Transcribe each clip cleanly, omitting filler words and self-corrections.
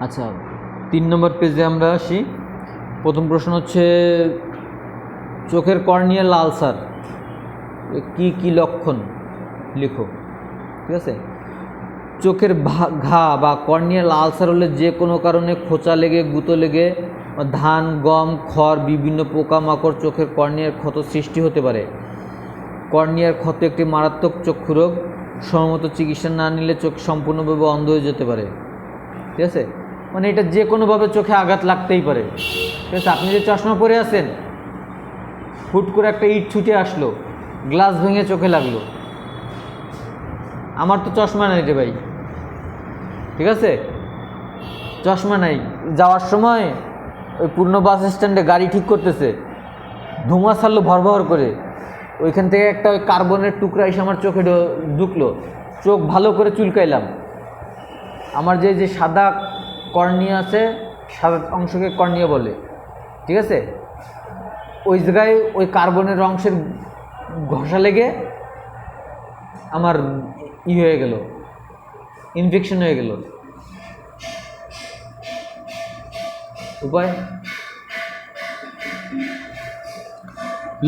আচ্ছা, 3 নম্বর পেজে আমরা আসি। প্রথম প্রশ্ন হচ্ছে চোখের কর্নিয়াল আলসার কি কি লক্ষণ লিখো। ঠিক আছে, চোখের ঘা বা কর্নিয়াল আলসার হলে যে কোনো কারণে খোঁচা লেগে, গুঁতো লেগে, ধান, গম, খড়, বিভিন্ন পোকামাকড় চোখের কর্নিয়ার ক্ষত সৃষ্টি হতে পারে। কর্নিয়ার ক্ষত একটি মারাত্মক চক্ষু রোগ। সময়মতো চিকিৎসা না নিলে চোখ সম্পূর্ণভাবে অন্ধ হয়ে যেতে পারে। ঠিক আছে, মানে এটা যে কোনোভাবে চোখে আঘাত লাগতেই পারে। ঠিক আছে, আপনি যে চশমা পরে আছেন, হুট করে একটা ইট ছুটে আসলো, গ্লাস ভেঙে চোখে লাগলো। আমার তো চশমা নাই রে ভাই, ঠিক আছে, চশমা নাই। যাওয়ার সময় ওই পুরনো বাস স্ট্যান্ডে গাড়ি ঠিক করতেছে, ধোঁয়া ছাড়লো ভর করে, ওইখান থেকে একটা ওই কার্বনের টুকরা এসে আমার চোখে ঢুকলো। চোখ ভালো করে চুলকাইলাম। আমার যে সাদা কর্নিয়া আছে, সাদা অংশকে কর্নিয়া বলে। ঠিক আছে, ওই জায়গায় ওই কার্বনের অংশের ঘষা লেগে আমার হয়ে গেল, ইনফেকশন হয়ে গেল। উপায়,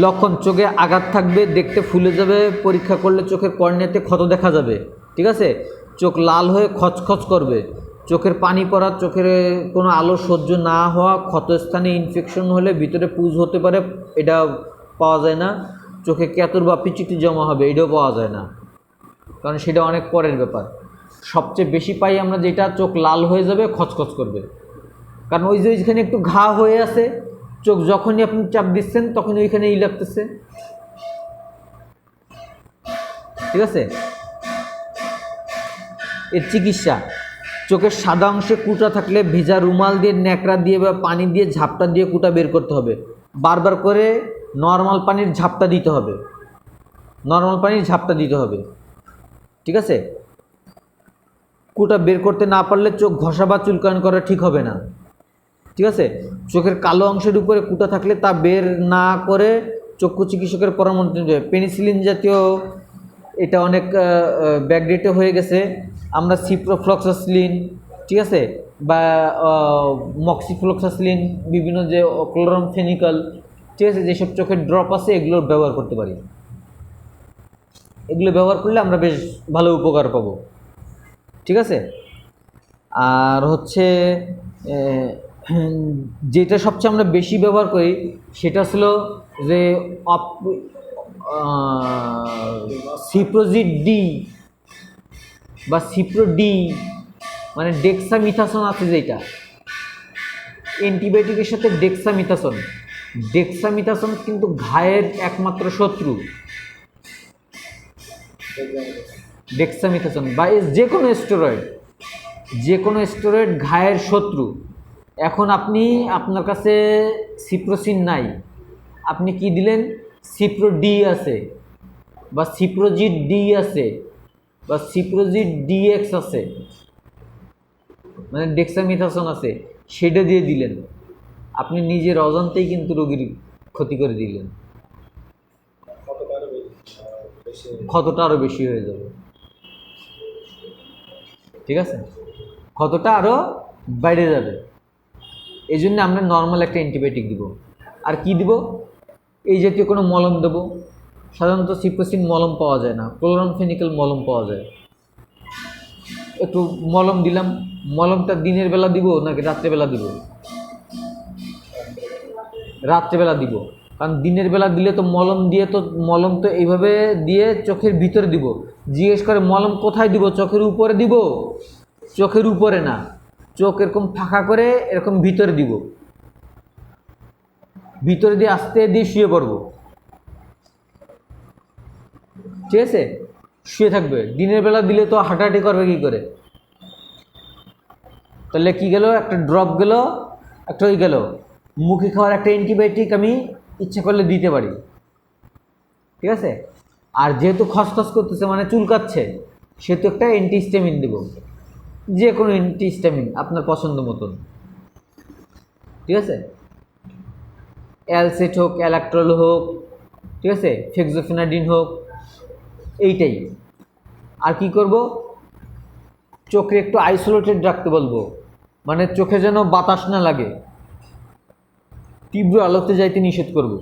লক্ষণ: চোখে আঘাত থাকবে, দেখতে ফুলে যাবে, পরীক্ষা করলে চোখের কর্নিয়াতে ক্ষত দেখা যাবে। ঠিক আছে, চোখ লাল হয়ে খচখচ করবে, চোখের পানি পড়া, চোখের কোনো আলো সহ্য না হওয়া, ক্ষতস্থানে ইনফেকশন হলে ভিতরে পুজ হতে পারে, এটা পাওয়া যায় না। চোখে ক্যাতর বা পিচিটি জমা হবে, এটাও পাওয়া যায় না, কারণ সেটা অনেক পরের ব্যাপার। সবচেয়ে বেশি পাই আমরা যেটা, চোখ লাল হয়ে যাবে, খচখচ করবে, কারণ ওই যে ওইখানে একটু ঘা হয়ে আছে, চোখ যখনই আপনি চাপ দিচ্ছেন তখন ওইখানে লাগতেছে। ঠিক আছে, এর চিকিৎসা: চোখের সাদা অংশে কুটা থাকলে ভেজা রুমাল দিয়ে, ন্যাকড়া দিয়ে বা পানি দিয়ে ঝাপটা দিয়ে কুটা বের করতে হবে। বারবার করে নর্মাল পানির ঝাপটা দিতে হবে, নর্মাল পানির ঝাপটা দিতে হবে। ঠিক আছে, কুটা বের করতে না পারলে চোখ ঘষা বা চুলকানি করা ঠিক হবে না। ঠিক আছে, চোখের কালো অংশের উপরে কুটা থাকলে তা বের না করে চক্ষু চিকিৎসকের পরামর্শ নিতে হবে। পেনিসিলিন জাতীয়, এটা অনেক ব্যাকডেটে হয়ে গেছে। আমরা সিপ্রোফ্লক্সাসিলিন, ঠিক আছে, বা মক্সিফ্লক্সাসিলিন, বিভিন্ন যে ক্লোরামফেনিক্যাল, ঠিক আছে, যেসব চোখের ড্রপ আছে এগুলো ব্যবহার করতে পারি। এগুলো ব্যবহার করলে আমরা বেশ ভালো উপকার পাবো। ঠিক আছে, আর হচ্ছে যেটা সবচেয়ে আমরা বেশি ব্যবহার করি সেটা ছিল যে সিপ্রোজিট ডি বা সিপ্রো ডি, মানে ডেক্সামিথাসন আছে যেটা অ্যান্টিবায়োটিকের সাথে। ডেক্সামিথাসন কিন্তু ঘায়ের একমাত্র শত্রু। ডেক্সামিথাসন বা যে কোনো স্টেরয়েড ঘায়ের শত্রু। এখন আপনার কাছে সিপ্রোসিন নাই, আপনি কি দিলেন, সিপ্রো ডি আছে বা সিপ্রোজিট ডি আছে বা সিপ্রোজিট ডিএক্স আছে, মানে ডেক্সামিথাসন আছে, সেটা দিয়ে দিলেন, আপনি নিজের অজান্তেই কিন্তু রোগীর ক্ষতি করে দিলেন, ক্ষতটা আরও বেশি হয়ে যাবে। ঠিক আছে, ক্ষতটা আরও বেড়ে যাবে। এই জন্য আমরা নর্মাল একটা অ্যান্টিবায়োটিক দিব। আর কি দিব, এই জাতীয় কোনো মলম দেব। সাধারণত সিপ্রোসিন মলম পাওয়া যায় না, ক্লোরামফেনিক্যাল মলম পাওয়া যায়। একটু মলম দিলাম, মলমটা দিনের বেলা দিব নাকি রাত্রেবেলা দিব? রাত্রেবেলা দিব, কারণ দিনের বেলা দিলে তো মলম তো এইভাবে দিয়ে চোখের ভিতরে দিব। জিজ্ঞেস করে মলম কোথায় দিব, চোখের উপরে দিব? চোখের উপরে না, চোখ এরকম ফাঁকা করে এরকম ভিতরে দিব, ভিতরে দিয়ে আস্তে দিয়ে শুয়ে পড়বো। ঠিক আছে, শুয়ে থাকবে। দিনের বেলা দিলে তো হাঁটাহাঁটি করবে কি করে? তাহলে কি গেল, একটা ড্রপ গেল, একটা ওই গেল। মুখে খাওয়ার একটা অ্যান্টিবায়োটিক আমি ইচ্ছা করলে দিতে পারি। ঠিক আছে, আর যেহেতু খসখস করতেছে মানে চুলকাচ্ছে, সেহেতু একটা অ্যান্টিহিস্টামিন দেব, যে কোনো অ্যান্টিহিস্টামিন আপনার পছন্দ মতন। ঠিক আছে, অ্যালসেট হোক, অ্যালাক্ট্রল হোক, ঠিক আছে, ফেক্সোফেনাডিন হোক, এইটাই। আর কি করব, চোখে একটু আইসোলেটেড রাখতে বলবো, মানে চোখে যেন বাতাস না লাগে, তীব্র আলোতে যাইতে নিষেধ করব।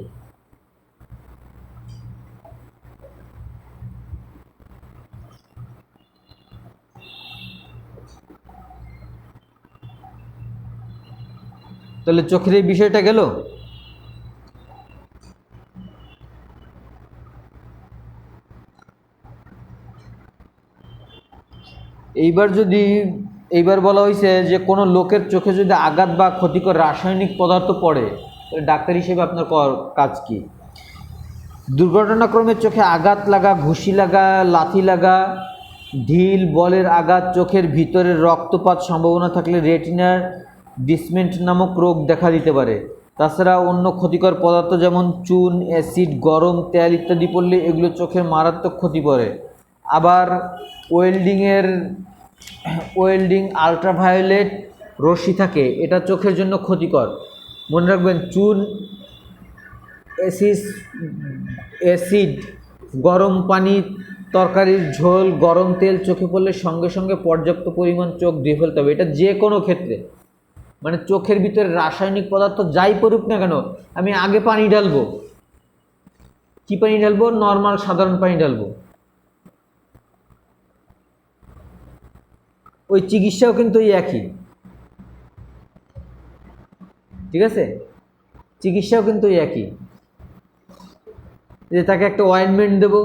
তাহলে চোখের এই বিষয়টা গেল। এইবার বলা হয়েছে যে কোনো লোকের চোখে যদি আঘাত বা ক্ষতিকর রাসায়নিক পদার্থ পড়ে, তাহলে ডাক্তার হিসেবে আপনার কাজ কি? দুর্ঘটনাক্রমে চোখে আঘাত লাগা, ঘুষি লাগা, লাথি লাগা, ঢিল, বলের আঘাত, চোখের ভিতরে রক্তপাত সম্ভাবনা থাকলে রেটিনার ডিসমেন্ট নামক রোগ দেখা দিতে পারে। তাছাড়া অন্য ক্ষতিকর পদার্থ যেমন চুন, অ্যাসিড, গরম তেল ইত্যাদি পড়লে এগুলো চোখের মারাত্মক ক্ষতি করে। আবার ওয়েল্ডিং আলট্রাভায়োলেট রশ্মি থাকে, এটা চোখের জন্য ক্ষতিকর। মনে রাখবেন, চুন, অ্যাসিড, গরম পানি, তরকারির ঝোল, গরম তেল চোখে পড়লে সঙ্গে সঙ্গে পর্যাপ্ত পরিমাণ চোখ ধুয়ে ফেলতে হবে। এটা যে কোনো ক্ষেত্রে, মানে চোখের ভিতরে রাসায়নিক পদার্থ যাই পড়ুক না কেন, আমি আগে পানি ঢালবো। কি পানি ঢালবো? নর্মাল সাধারণ পানি ঢালবো। ওই চিকিৎসাও কিন্তু এই একই, ঠিক আছে? চিকিৎসাও কিন্তু এই একই, যে তাকে একটা অয়েনমেন্ট দেবো,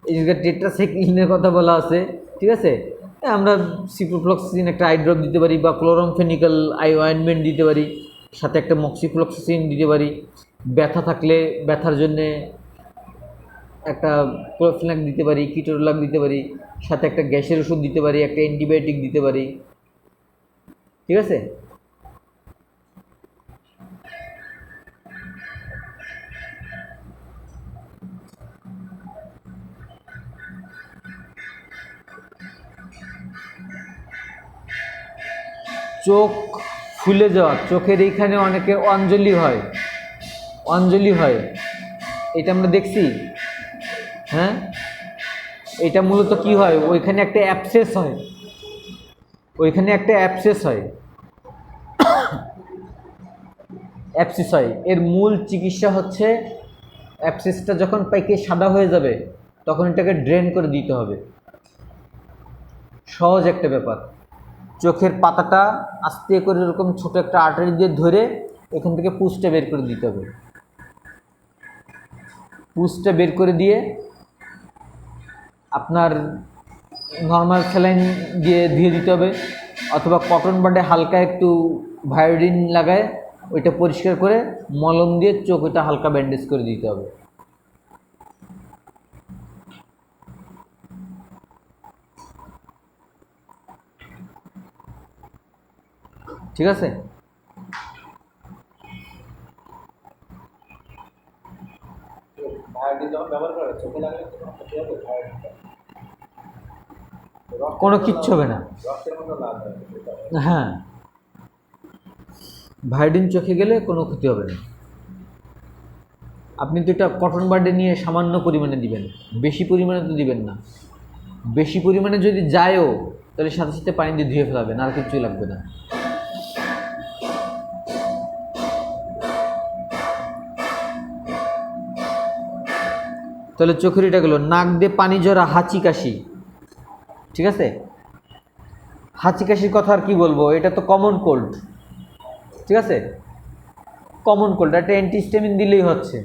এই যে টেট্রাসাইক্লিনের কথা বলা আছে, ঠিক আছে? আমরা সিপ্রোফ্লক্সাসিন একটা আই ড্রপ দিতে পারি, বা ক্লোরামফেনিক্যাল অয়েনমেন্ট দিতে পারি, সাথে একটা মক্সিফ্লক্সাসিন দিতে পারি। ব্যথা থাকলে ব্যথার জন্যে একটা ক্লোরোফেনাক দিতে পারি, কিটোরোলাক দিতে পারি, সাথে একটা গ্যাসের ওষুধ দিতে পারি, একটা অ্যান্টিবায়োটিক দিতে পারি, ঠিক আছে? চোখ ফুলে যাওয়া, চোখের এইখানে অনেকের অঞ্জলি হয়, এটা আমরা দেখছি। হ্যাঁ, এটা মূলত কি হয়? ওইখানে একটা অ্যাবসেস হয়, এর মূল চিকিৎসা হচ্ছে অ্যাবসেসটা যখন পাইকে সাদা হয়ে যাবে তখন এটাকে ড্রেন করে দিতে হবে। সহজ একটা ব্যাপার। চোখের পাতাটা আস্তে করে এরকম ছোট একটা আর্টারি দিয়ে ধরে এখান থেকে পুঁজটা বের করে দিতে হবে। পুঁজটা বের করে দিয়ে আপনার নর্মাল স্যালাইন দিয়ে ধুয়ে দিতে হবে, অথবা কটন বাডে হালকা একটু ভায়োডিন লাগায় ওইটা পরিষ্কার করে মলম দিয়ে চোখ ওইটা হালকা ব্যান্ডেজ করে দিতে হবে। ঠিক আছে? কোনো কিচ্ছু হবে না। হ্যাঁ, ভায়োডিন চোখে গেলে কোনো ক্ষতি হবে না। আপনি তো এটা কটন বাডে নিয়ে সামান্য পরিমাণে দিবেন, বেশি পরিমাণে তো দিবেন না। বেশি পরিমাণে যদি যায়ও তাহলে সাথে সাথে পানি দিয়ে ধুয়ে ফেলাবেন, আর কিছুই লাগবে না। তাহলে চোখের এটা গেল। নাক দিয়ে পানি ঝরা, হাঁচি কাশি, ঠিক আছে? হাঁচি কাশির কথা আর কি বলবো, এটা তো কমন কোল্ড, ঠিক আছে? কমন কোল্ড, একটা অ্যান্টিহিস্টামিন দিলেই হচ্ছে,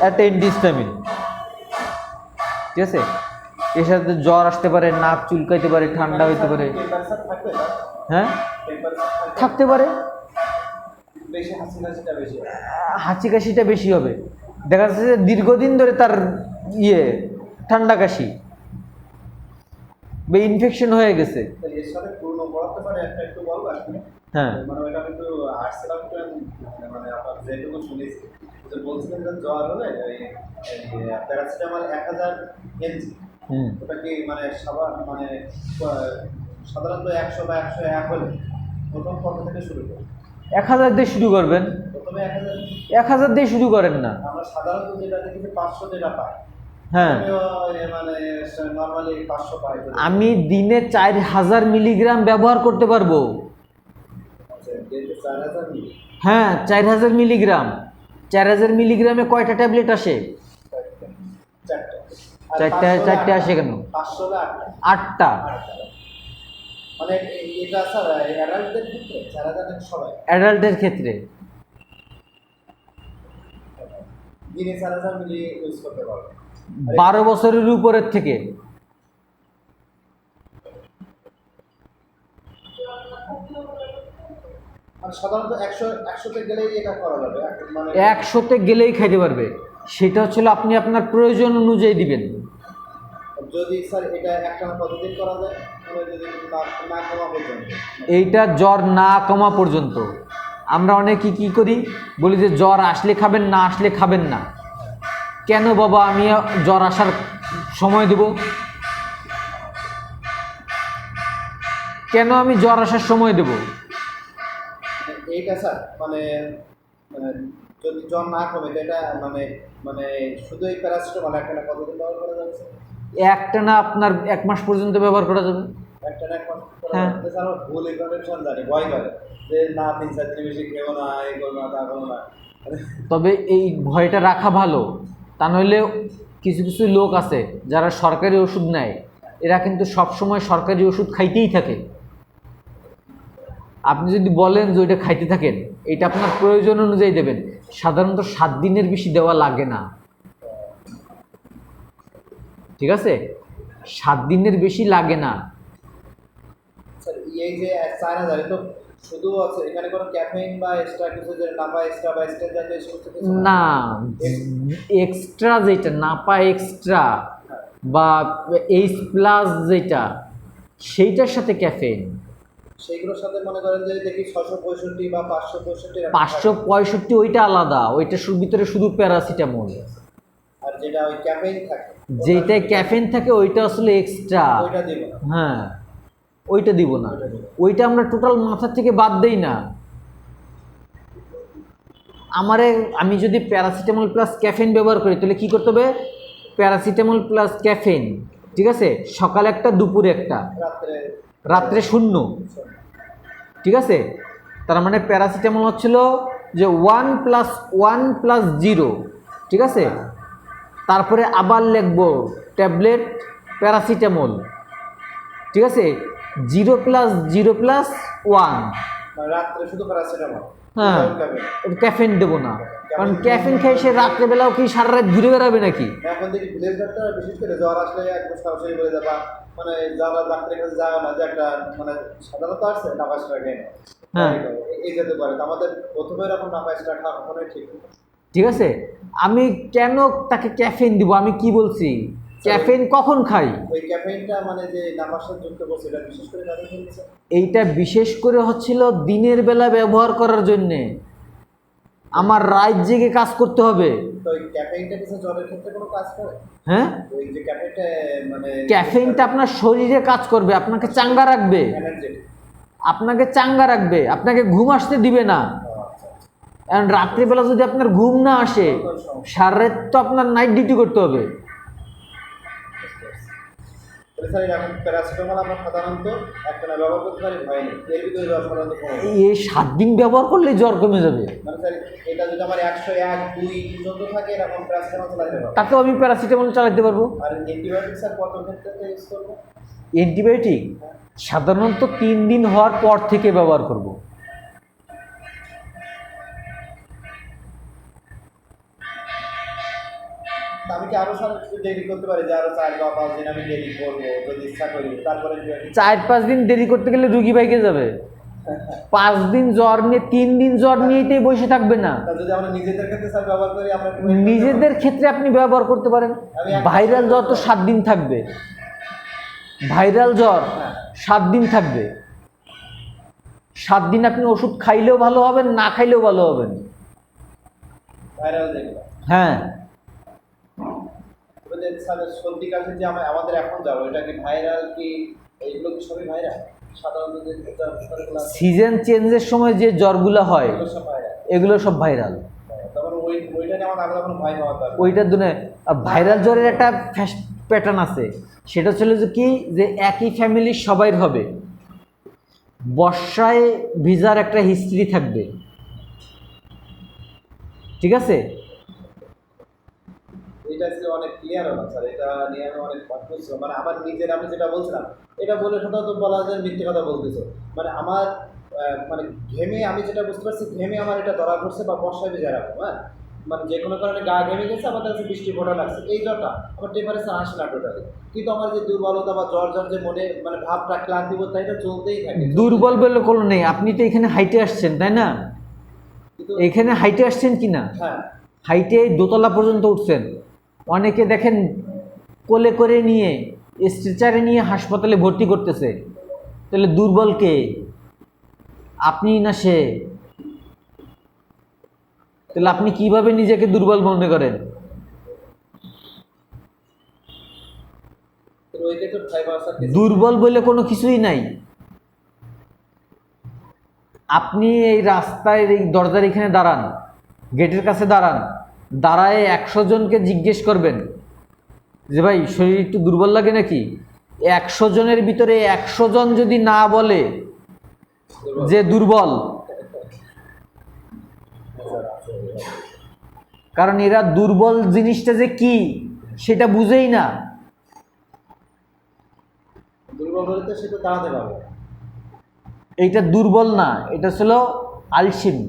একটা অ্যান্টিহিস্টামিন, ঠিক আছে? এর সাথে জ্বর আসতে পারে, নাক চুলকাইতে পারে, ঠান্ডা হইতে পারে। হ্যাঁ, থাকতে পারে। হাঁচি কাশিটা বেশি হবে, দেখা যাচ্ছে যে দীর্ঘদিন ধরে তার ঠান্ডা কাশি বা ইনফেকশন হয়ে গেছে। হ্যাঁ, বলছিলেন যে জ্বর হলে প্যারাসিটামল 1000 mg, ওটা কি মানে সাধারণত 100 বা 101 হলে প্রথম কত থেকে শুরু করবেন? 1000 দিয়ে শুরু করবেন। প্রথমে 1000 দিয়ে শুরু করেন না, আমরা সাধারণত যেটা দেখি 500 যেটা পাই, হ্যাঁ মানে নরমালি 500 পাই। আমি দিনে 4000 মিলিগ্রাম ব্যবহার করতে পারবো। আচ্ছা, দিনে 4000 মিলি। হ্যাঁ 4000 মিলিগ্রাম। 4000 মিলিগ্রামে কয়টা ট্যাবলেট আসে? চারটা। চারটে আসে কেন? 500 হলে 8টা। 8টা। মানে এটা স্যার অ্যাডাল্টদের ক্ষেত্রে 4000 সবাই অ্যাডাল্টের ক্ষেত্রে দিনে 4000 মিলি ইউজ করতে পারবে 12 বছরের উপরের থেকে। মানে সাধারণত 100তে গেলেই এটা করা যাবে, মানে 100তে গেলেই খাইতে পারবে। সেটা হচ্ছে আপনি আপনার প্রয়োজন অনুযায়ী দিবেন। যদি স্যার এটা একটানা কতদিন করা যায়, মানে যদি না কমা পর্যন্ত? এইটা জ্বর না কমা পর্যন্ত। আমরা অনেকে কি করি, বলি যে জ্বর আসলে খাবেন, না আসলে খাবেন না। কেন বাবা আমি জ্বর আসার সময় দেব? কেন আমি জ্বর আসার সময় দেব? এইটা স্যার মানে মানে যদি জ্বর না কমে তো এটা মানে মানে শুধু এই প্যারাসিটামল একটানা কতদিন ব্যবহার করা যাবে স্যার? একটানা আপনার 1 মাস পর্যন্ত ব্যবহার করা যাবে। একটানা 1 মাস হ্যাঁ। স্যার আমার ভুল ইনফরমেশন জানি, ভয় করে যে না 3-4 দিন বেশি খেও না, এই করো না, তা করো না। তবে এই ভয়টা রাখা ভালো। তা নইলে কিছু কিছু লোক আছে যারা সরকারি ওষুধ নেয়, এরা কিন্তু সবসময় সরকারি ওষুধ খাইতেই থাকে। আপনি যদি বলেন যে ওইটা খাইতে থাকেন, এটা আপনার প্রয়োজন অনুযায়ী দেবেন। সাধারণত 7 দিনের বেশি দেওয়া লাগে না, ঠিক আছে? 7 দিনের বেশি লাগে না। স্যার এই যে 4000 তো শুধু আছে, এখানে কোনো ক্যাফেইন বা এক্সট্রা কিছু যে নাপা এক্সট্রা বা স্টেজ জাতীয় সমস্ত কিছু না, এক্সট্রা যেটা নাপা এক্সট্রা বা এইচ প্লাস যেটা, সেইটার সাথে ক্যাফেইন। সেইগুলোর সাথে মনে করেন যে দেখি 665 বা 565 565 ওইটা আলাদা, ওইটার ভিতরে শুধু প্যারাসিটামল। আর যেটা ওই ক্যাফেইন থাকে, যেটায় ক্যাফেইন থাকে ওইটা আসলে এক্সট্রা। ওইটা দিব না। হ্যাঁ ওইটা দিব না, ওইটা আমরা টোটাল মাথা থেকে বাদ দেই না। আমি যদি প্যারাসিটামল প্লাস ক্যাফেইন ব্যবহার করি তাহলে কী করতে হবে? প্যারাসিটামল প্লাস ক্যাফেইন, ঠিক আছে, সকালে একটা দুপুরে একটা, রাত্রে 0, ঠিক আছে? তার মানে প্যারাসিটামল হচ্ছিল যে 1+1+0, ঠিক আছে? তারপরে আবার লিখবো ট্যাবলেট প্যারাসিটামল, ঠিক আছে, 0+0+1। রাত্রে শুধু প্যারাসিটামল, হ্যাঁ ক্যাফেইন দেবো না, কারণ ক্যাফেইন খেয়ে সে রাত্রেবেলাও কি সারা রাত ঘুরে বেড়াবে নাকি? এখন দেখি ভিলেজ ডাক্তার বিশেষ করে জ্বর আসলে একদম সরাসরি বলে যাবা, মানে যারা ডাক্তারের কাছে যায় না যে একটা মানে সাধারণত আসছে নাপাসটা খেয়ে নেয়, হ্যাঁ এই যেতে পারে। আমাদের প্রথমে এরকম নাপাসটা খাওয়া কখনোই ঠিক না, ঠিক আছে? আমি কেন তাকে ক্যাফেইন দিব? আমি কি বলছি? ক্যাফেইন কখন খাই? ওই ক্যাফেইনটা মানে যে নাপাসটা যুক্ত করছে এটা বিশেষ করে তাদের জন্য স্যার? এইটা বিশেষ করে হচ্ছিল দিনের বেলা ব্যবহার করার জন্যে। আমার রাত জেগে কাজ করতে হবে। তো ওই ক্যাফেইনটা কিছু জ্বরের ক্ষেত্রে কোনো কাজ করে? হ্যাঁ ওই যে ক্যাফেইনটা মানে ক্যাফেইনটা আপনার শরীরে কাজ করবে, আপনাকে চাঙ্গা রাখবে, এনার্জেটিক। আপনাকে চাঙ্গা রাখবে, আপনাকে ঘুম আসতে দিবে না। কারণ রাত্রিবেলা যদি আপনার ঘুম না আসে, সারা রাত তো আপনার নাইট ডিউটি করতে হবে। স্যার এখন প্যারাসিটামল আমরা সাধারণত একটা ব্যবহার করতে পারি, ভয় নেই, এর ভিতরে জ্বর সাধারণত কমে যায়। এই 7 দিন ব্যবহার করলে জ্বর কমে যাবে। মানে স্যার এটা যদি আমার 101, 2 পর্যন্ত থাকে এরকম প্যারাসিটামল চালাতে পারবো। তাতেও আমি প্যারাসিটামল চালাতে পারবো। আর অ্যান্টিবায়োটিক স্যার কত ক্ষেত্রে ইউজ করবো? অ্যান্টিবায়োটিক সাধারণত 3 দিন হওয়ার পর থেকে ব্যবহার করব। আমি কি আরো স্যার কিছু দেরি করতে পারি, যে আরো 4 বা 5 দিন আমি দেরি করবো যদি ইচ্ছা করি, তারপরে 4-5 দিন দেরি করতে গেলে রুগী বাইকে যাবে। 5 দিন জ্বর নিয়ে 3 দিন জ্বর নিয়েই বসে থাকবে না। যদি আমরা নিজেদের ক্ষেত্রে স্যার ব্যবহার করি, আমরা নিজেদের ক্ষেত্রে আপনি ব্যবহার করতে পারেন। ভাইরাল জ্বর তো 7 দিন থাকবে, ভাইরাল জ্বর 7 দিন থাকবে। 7 দিন আপনি ওষুধ খাইলেও ভালো হবেন, না খাইলেও ভালো হবেন। ভাইরাল যেগুলো, হ্যাঁ সর্দি কাশি যে আমাদের এখন যাবো, এটা কি ভাইরাল? কি এইগুলো কি সবই ভাইরাল? সাধারণত যে সিজন চেঞ্জের সময় যে জ্বরগুলো হয় এগুলো সব ভাইরাল। তখন ওইটা নিয়ে আমার আলাদা কোনো ভয় হওয়ার দরকার। ওইটার জন্য আর ভাইরাল জ্বরের একটা প্যাটার্ন আছে, সেটা ছিল যে কি, যে একই ফ্যামিলির সবাইর হবে, বর্ষায় ভিজার একটা হিস্ট্রি থাকবে, ঠিক আছে? এটা ছিল অনেক ক্লিয়ার না স্যার, এটা নিয়ে আমি অনেক কনফিউজ ছিলাম। মানে আমার নিজের, আমি যেটা বলছিলাম এটা বলে সাধারণত বলা যায় মিথ্যে কথা বলতেছে। মানে আমার মানে ঘেমে, আমি যেটা বুঝতে পারছি ঘেমে আমার এটা ধরা পড়ছে বা বর্ষায় ভেজা রাখবো, হ্যাঁ, মানে যে কোনো কারণে গা ঘেমে গেছে, আমার কাছে বৃষ্টি ফোটা লাগছে, এই জ্বরটা আমার টেম্পারেচার আসে না টোটালি, কিন্তু আমার যে দুর্বলতা বা জ্বর জ্বর যে মনে মানে ভাবটা ক্লান্তি বোধ এটা চলতেই থাকে। দুর্বল বলে কোনো নেই, আপনি তো এখানে হাইটে আসছেন তাই না? কিন্তু এখানে হাইটে আসছেন কি না? হ্যাঁ, হাইটে দোতলা পর্যন্ত উঠছেন, অনেকে দেখেন কোলে করে নিয়ে স্ট্রেচারে নিয়ে হাসপাতালে ভর্তি করতেছে, তাহলে দুর্বল কে, আপনি না সে? তাহলে আপনি কিভাবে নিজেকে দুর্বল মনে করেন? তো ওই ক্ষেত্রে ফাইবার স্যার দুর্বল বলে কোনো কিছুই নাই। আপনি এই রাস্তায় এই দরজার এখানে দাঁড়ান, গেটের কাছে দাঁড়ান, দাঁড়ায় 100 জনকে জিজ্ঞেস করবেন যে ভাই শরীর একটু দুর্বল লাগে নাকি, 100 জনের ভিতরে 100 জন যদি না বলে যে দুর্বল, কারণ এরা দুর্বল জিনিসটা যে কি সেটা বুঝেই না। দুর্বল হলে তো সে তো দাঁড়াতে পারবে। এইটা দুর্বল না, এটা ছিল আলসেমি।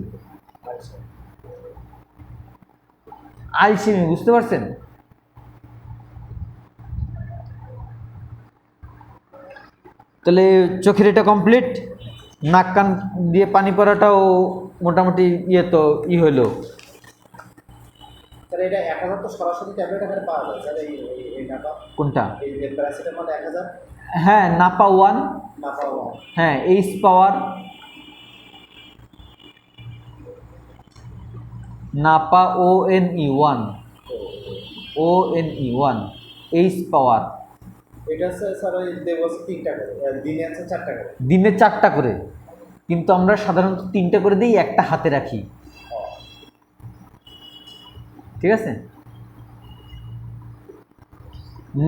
আলসেমি, বুঝতে পারছেন? তাহলে চোখের এটা কমপ্লিট, নাক কান দিয়ে পানি পড়াটাও মোটামুটি ইয়ে তো হইলো। স্যার এটা 1000 তো সরাসরি ট্যাবলেট এখানে পাওয়া যায় স্যার, এই নাপা, কোনটা? এই যে প্যারাসিটামল 1000 হ্যাঁ, নাপা 1, না পাওয়া। হ্যাঁ এইচ পাওয়ার, নাপা ONE1, ONE1 এইচ পাওয়ার। এটা হচ্ছে স্যার ওই দেবস 3টা করে, দিনে আছে 4টা করে। দিনে 4টা করে, কিন্তু আমরা সাধারণত 3টা করে দিই, একটা হাতে রাখি, ঠিক আছে?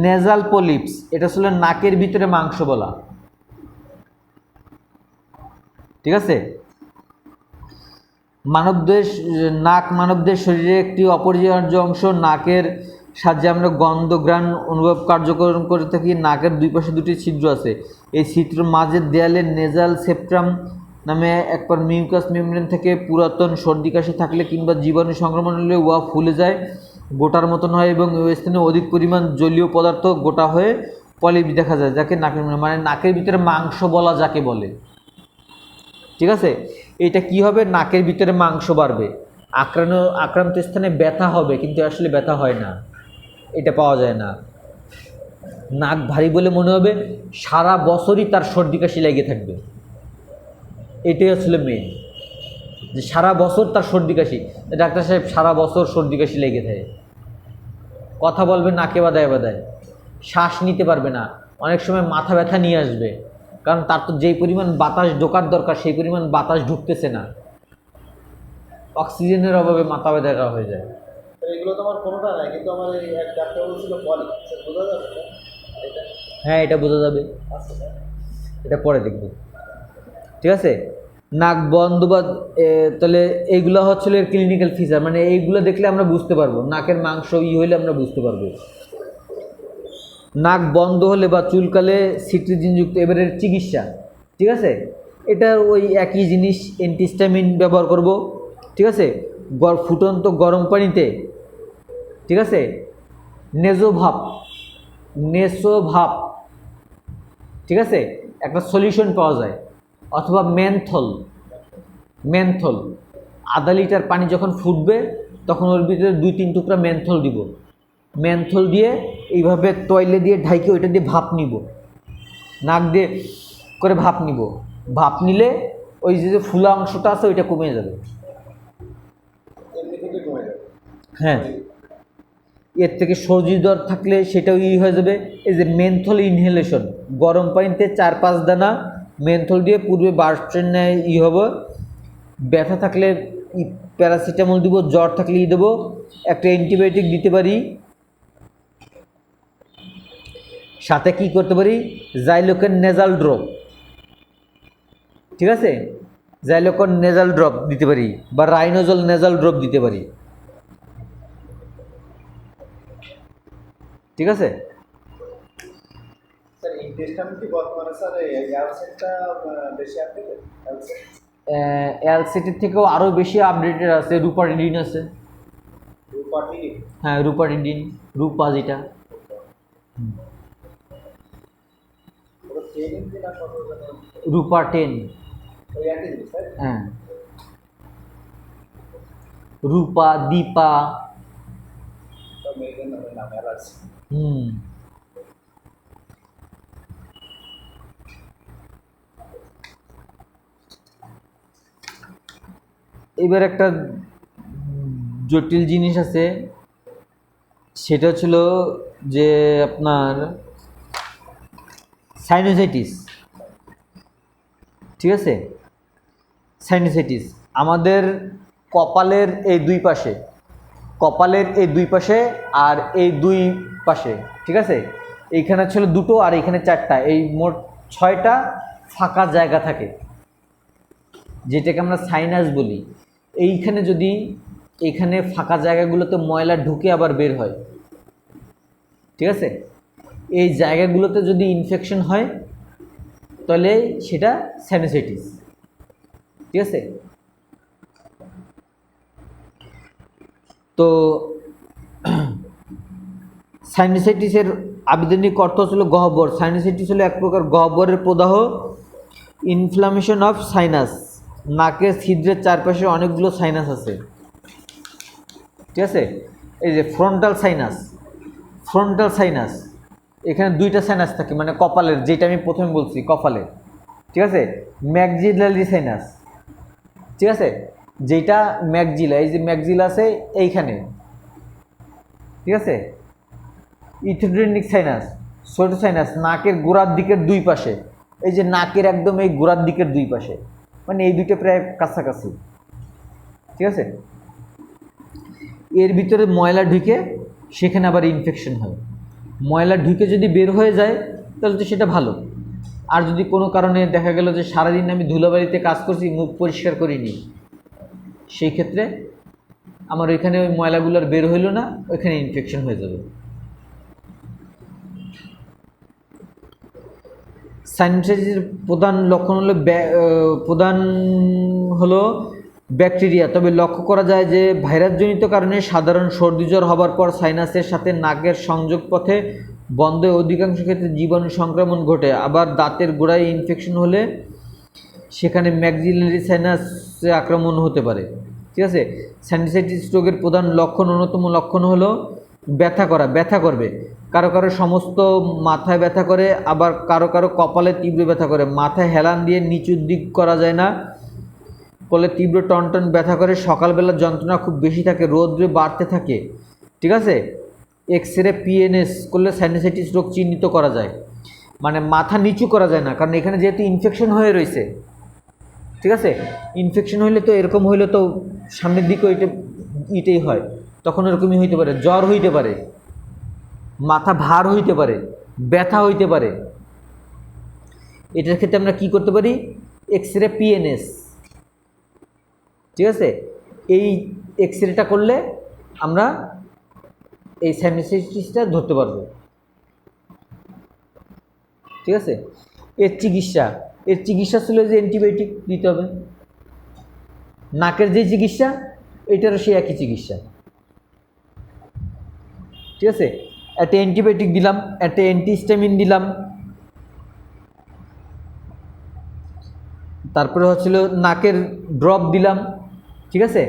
নেজাল পলিপস, এটা আসলে নাকের ভিতরে মাংস বলা, ঠিক আছে? মানবদের নাক মানবদের শরীরে একটি অপরিহার্য অংশ। নাকের সাহায্যে আমরা গন্ধ ঘ্রাণ অনুভব কার্যক্রম করে থাকি। নাকের দুই পাশে দুটি ছিদ্র আছে, এই ছিদ্র মাঝের দেয়ালে নেজাল সেপ্টাম নামে একবার মিউকাস মেমব্রেন থেকে পুরাতন সর্দি কাশি থাকলে কিংবা জীবাণু সংক্রমণ হলে উহা ফুলে যায়, গোটার মতন হয় এবং ওই স্থানে অধিক পরিমাণ জলীয় পদার্থ গোটা হয়ে পলিপ দেখা যায়, যাকে নাকের মানে নাকের ভিতরে মাংস বলা যাকে বলে, ঠিক আছে? এটা কি হবে, নাকের ভিতরে মাংস বাড়বে, আক্রান্ত স্থানে ব্যথা হবে, কিন্তু আসলে ব্যথা হয় না, এটা পাওয়া যায় না। নাক ভারী বলে মনে হবে, সারা বছরই তার সর্দি কাশি লেগে থাকবে, এটাই আসলে মেন, যে সারা বছর তার সর্দি কাশি। ডাক্তার সাহেব সারা বছর সর্দি কাশি লেগে থাকে, কথা বলবে নাকে বাদায় বাদায়, শ্বাস নিতে পারবে না, অনেক সময় মাথা ব্যথা নিয়ে আসবে, কারণ তার তো যেই পরিমাণ বাতাস ঢোকার দরকার সেই পরিমাণ বাতাস ঢুকতেছে না, অক্সিজেনের অভাবে মাথা ব্যথা হয়ে যায়। এগুলো তো আমার কোনোটা নাই, কিন্তু আমার এই এক ডাক্তার বলছিল পলি, স্যার বোঝা যাবে এটা? হ্যাঁ, এটা বোঝা যাবে, আচ্ছা স্যার, এটা পরে দেখব, ঠিক আছে? নাক বন্ধ বা তাহলে এইগুলো হচ্ছিল এর ক্লিনিক্যাল ফিচার, মানে এইগুলো দেখলে আমরা বুঝতে পারবো, নাকের মাংস হইলে আমরা বুঝতে পারবো। নাক বন্ধ হলে বা চুলকালে সিট্রিজিনযুক্ত, এবারের চিকিৎসা, ঠিক আছে? এটা ওই একই জিনিস, অ্যান্টিহিস্টামিন ব্যবহার করব, ঠিক আছে? ফুটন্ত গরম পানিতে, ঠিক আছে, নেসোভাপ, ঠিক আছে, একটা সলিউশন পাওয়া যায়, অথবা মেন্থল, আধা লিটার পানি যখন ফুটবে তখন ওর ভিতরে 2-3 টুকরা মেন্থল দিব, মেন্থল দিয়ে এইভাবে তয়লে দিয়ে ঢাইকে ওইটা দিয়ে ভাপ নিব, নাক দিয়ে করে ভাপ নিব, ভাপ নিলে ওই যে ফুলা অংশটা আছে ওইটা কমে যাবে। এমনি থেকে কমে যাবে। হ্যাঁ, এর থেকে সর্দি জ্বর থাকলে সেটাও হয়ে যাবে। এই যে মেন্থল ইনহেলেশন, গরম পানিতে 4-5 দানা মেন্থল দিয়ে পূর্বে বার্স্টের ন্যায় হবে, ব্যথা থাকলে প্যারাসিটামল দিব, জ্বর থাকলে দেবো, একটা অ্যান্টিবায়োটিক দিতে পারি, সাথে কি করতে পারি, জাইলোকেন নেজাল ড্রপ, ঠিক আছে, জাইলোকেন নেজাল ড্রপ দিতে পারি বা রাইনোজল নেজাল ড্রপ দিতে পারি, ঠিক আছে। স্যার এই টেস্ট আমি কি বর্তমানে স্যার অ্যালসেটটা বেশি আপডেটেড অ্যালসেট? এলসিটির থেকেও আরও বেশি আপডেটেড আছে, রুপারিডিন আছে। রূপাটি হ্যাঁ রুপারিডিন, রূপা যেটা, ওটা ট্রেনিং দিন আর কত জানেন রূপা 10, ওই একই জিনিস স্যার। হ্যাঁ রূপা, দীপা, তো মেয়েদের নামে নাম অ্যালার্জি। হুম। এবার একটা জটিল জিনিস আছে, সেটা ছিল যে আপনার সাইনোসাইটিস, ঠিক আছে। সাইনোসাইটিস আমাদের কপালের এই দুই পাশে, কপালের এই দুই পাশে আর এই দুই পাশে, ঠিক আছে, এইখানে ছিল দুটো আর এইখানে চারটা, এই মোট 6টা ফাঁকা জায়গা থাকে, যেটাকে আমরা সাইনাস বলি। এইখানে যদি এখানে ফাঁকা জায়গাগুলোতে ময়লা ঢুকে আবার বের হয়, ঠিক আছে, এই জায়গাগুলোতে যদি ইনফেকশন হয় তাহলে সেটা সাইনোসাইটিস, ঠিক আছে। তো সাইনোসাইটিসের আবিধানিক অর্থ ছিল গহ্বর। সাইনোসাইটিস হলো এক প্রকার গহ্বরের প্রদাহ, ইনফ্লামেশন অফ সাইনাস। নাকের ছিদ্রের চারপাশে অনেকগুলো সাইনাস আছে, ঠিক আছে। এই যে ফ্রন্টাল সাইনাস, ফ্রন্টাল সাইনাস, এখানে দুইটা সাইনাস থাকে, মানে কপালের, যেটা আমি প্রথমে বলছি কপালে, ঠিক আছে। ম্যাক্সিলারি সাইনাস, ঠিক আছে, যেটা ম্যাক্সিলা, এই যে ম্যাক্সিলা আছে এইখানে, ঠিক আছে। ইথোডেন্টিক সাইনাস, ছোট সাইনাস নাকের গোড়ার দিকের দুই পাশে, এই যে নাকের একদম এই গোড়ার দিকের দুই পাশে, মানে এই দুইটা প্রায় কাছাকাছি, ঠিক আছে। এর ভিতরে ময়লা ঢুকে সেখানে আবার ইনফেকশন হয়। ময়লা ঢুকে যদি বের হয়ে যায় তাহলে তো সেটা ভালো। আর যদি কোনো কারণে দেখা গেল যে সারাদিন আমি ধুলাবাড়িতে কাজ করছি, মুখ পরিষ্কার করিনি, সেই ক্ষেত্রে আমার ওইখানে ওই ময়লাগুলোর বের হইলো না, ওইখানে ইনফেকশন হয়ে যাবে। সাইনোসাইটিসের প্রধান লক্ষণ হলো ব্যাকটেরিয়া। তবে লক্ষ্য করা যায় যে ভাইরাসজনিত কারণে সাধারণ সর্দি জ্বর হবার পর সাইনাসের সাথে নাকের সংযোগ পথে বন্ধে অধিকাংশ ক্ষেত্রে জীবাণু সংক্রমণ ঘটে। আবার দাঁতের গোড়ায় ইনফেকশন হলে সেখানে ম্যাক্সিলারি সাইনাসে আক্রমণ হতে পারে, ঠিক আছে। সাইনোসাইটিস রোগের প্রধান লক্ষণ, অন্যতম লক্ষণ হলো ব্যথা করা, ব্যথা করবে, কারো কারো সমস্ত মাথায় ব্যথা করে, আবার কারো কারো কপালে তীব্র ব্যথা করে, মাথায় হেলান দিয়ে নিচুর দিক করা যায় না, ফলে তীব্র টনটন ব্যথা করে, সকালবেলা যন্ত্রণা খুব বেশি থাকে, রোদ্রে বাড়তে থাকে, ঠিক আছে। এক্স-রে পিএনএস করলে সাইনোসাইটিস রোগ চিহ্নিত করা যায়। মানে মাথা নিচু করা যায় না, কারণ এখানে যেহেতু ইনফেকশন হয়ে রয়েছে, ঠিক আছে। ইনফেকশন হইলে তো এরকম হইলে তো সামনের দিকে ইটেই হয়, তখন এরকমই হইতে পারে, জ্বর হইতে পারে, মাথা ভার হইতে পারে, ব্যথা হইতে পারে। এটার ক্ষেত্রে আমরা কি করতে পারি, এক্স-রে পিএনএস, ঠিক আছে। এই এক্স-রেটা করলে আমরা এই সাইনোসাইটিসটা ধরতে পারবো, ঠিক আছে। এর চিকিৎসা ছিল যে অ্যান্টিবায়োটিক দিতে হবে। নাকের যে চিকিৎসা, এটারও সেই একই চিকিৎসা, ঠিক আছে। একটা অ্যান্টিবায়োটিক দিলাম, একটা অ্যান্টিহিস্টামিন দিলাম, তারপরে হচ্ছিল নাকের ড্রপ দিলাম, ঠিক আছে।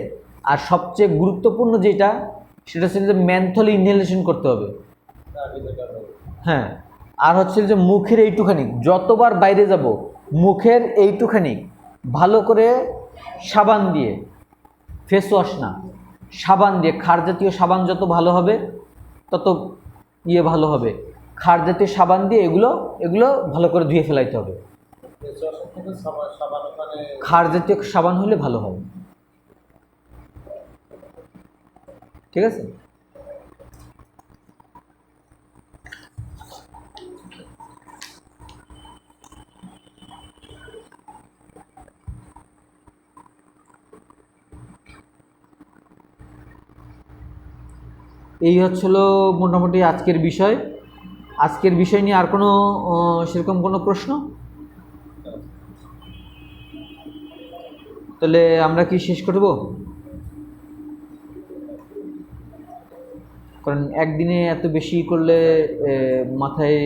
আর সবচেয়ে গুরুত্বপূর্ণ যেটা, সেটা হচ্ছে যে ম্যানথল ইনহেলেশন করতে হবে, হ্যাঁ। আর হচ্ছে যে মুখের এইটুখানি, যতবার বাইরে যাব মুখের এইটুখানি ভালো করে সাবান দিয়ে, ফেস ওয়াশ না, সাবান দিয়ে, ক্ষার জাতীয় সাবান যত ভালো হবে তত ভালো হবে। ক্ষার জাতীয় সাবান দিয়ে এগুলো ভালো করে ধুয়ে ফেলাইতে হবে। ক্ষার জাতীয় সাবান হলে ভালো হবে, ঠিক আছে। এই হচ্ছিল মোটামুটি আজকের বিষয়। আজকের বিষয় নিয়ে আর কোনো সেরকম কোনো প্রশ্ন? তাহলে আমরা কি শেষ করব? কারণ একদিনে এত বেশি করলে মাথায়